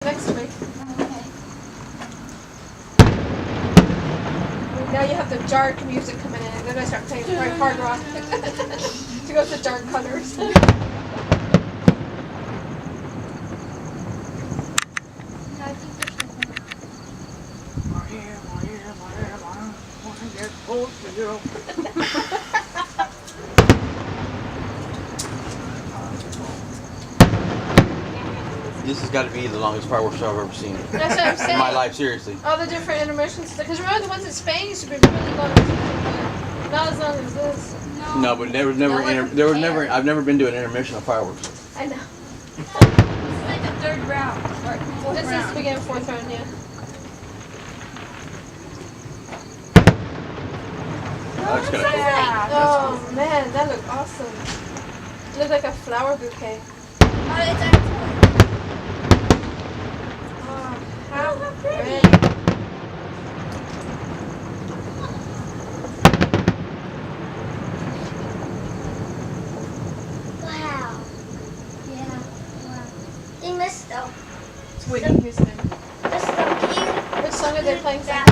Next week. Okay. Now you have the dark music coming in, and then I start playing hard rock to go with the dark colors. I think This has got to be the longest fireworks show I've ever seen That's what I'm saying. in my life, seriously. All the different intermissions. Because remember the ones in Spain used to be really long. Not as long as this. No, but there was I've never been to an intermission of fireworks. I know. it's like the third round. Or fourth This is round. the beginning of fourth round, yeah. That looks kind of cool. Oh man, that looked awesome. It looked like a flower bouquet. Oh, it's actually. Oh, how pretty. pretty. Wow. Yeah. Wow. They missed though. It's Whitney Houston. That's so cute. Which song are they playing? That.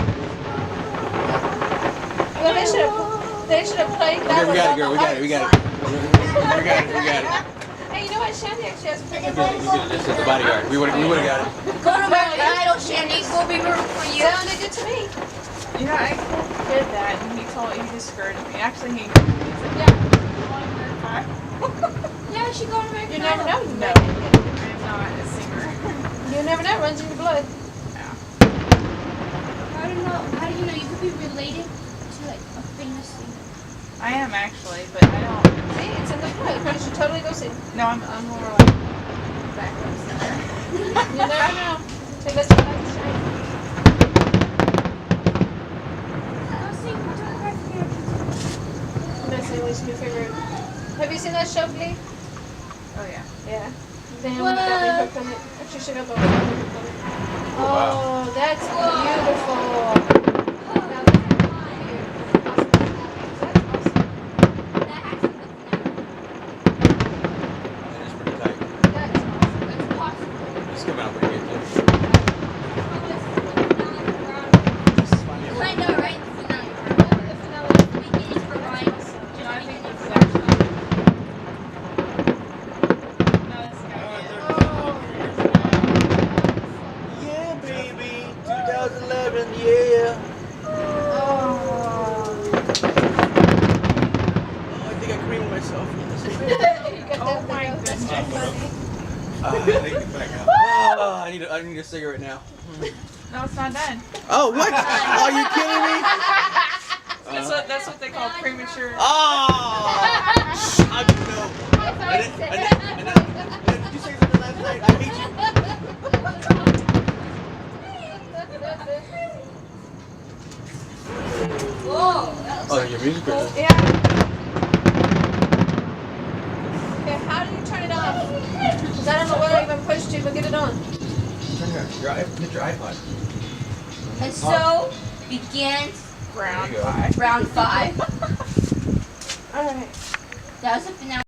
Well, they should have played that Okay, we got it, girl. We got it. We got it. We got it. Hey, you know what? Shandy actually has pretty We could have just said the bodyguard. We would have got it. Go to American Idol, Shandy. We'll be rooting for you. sounded good to me. You know, I did that, and he discouraged me. Actually, he said, Yeah. Yeah, she go to American You never Idol. know. You No, might- I'm not a singer. You never know. It runs in your blood. How do you know? How do you know you could be related to like a famous singer? I am actually, but I don't. See, it's in the blood. You should totally go see. No, I'm more like backup singer. You never know. Take this one out of the shine. I'll sing to the right here. I'm gonna say what's my favorite. Have you seen that show, Glee? Oh yeah. Yeah. Damn, got me hooked on it. Actually, should have both. Oh, that's beautiful. Now that's That is pretty tight. awesome. It's coming out pretty good, too. I know, right? The finale. The finale. The beginning for Ryan. No, I think this is actually. No, this is gonna Yeah, baby. 2011, yeah. Oh. Oh, I think I creamed myself. Oh my goodness. I need a cigarette now. be. No, it's not done. Oh, what? Are you kidding me? That's what they call premature. Oh! I didn't know. Did you say something last night? I hate you. Whoa. Oh, your music critic. Yeah. Okay, how do you turn it off? 'Cause I don't know where I even pushed to, but get it on. Turn your hit your iPod. And so begins Round There you go. 5. round 5. Alright. That was the finale.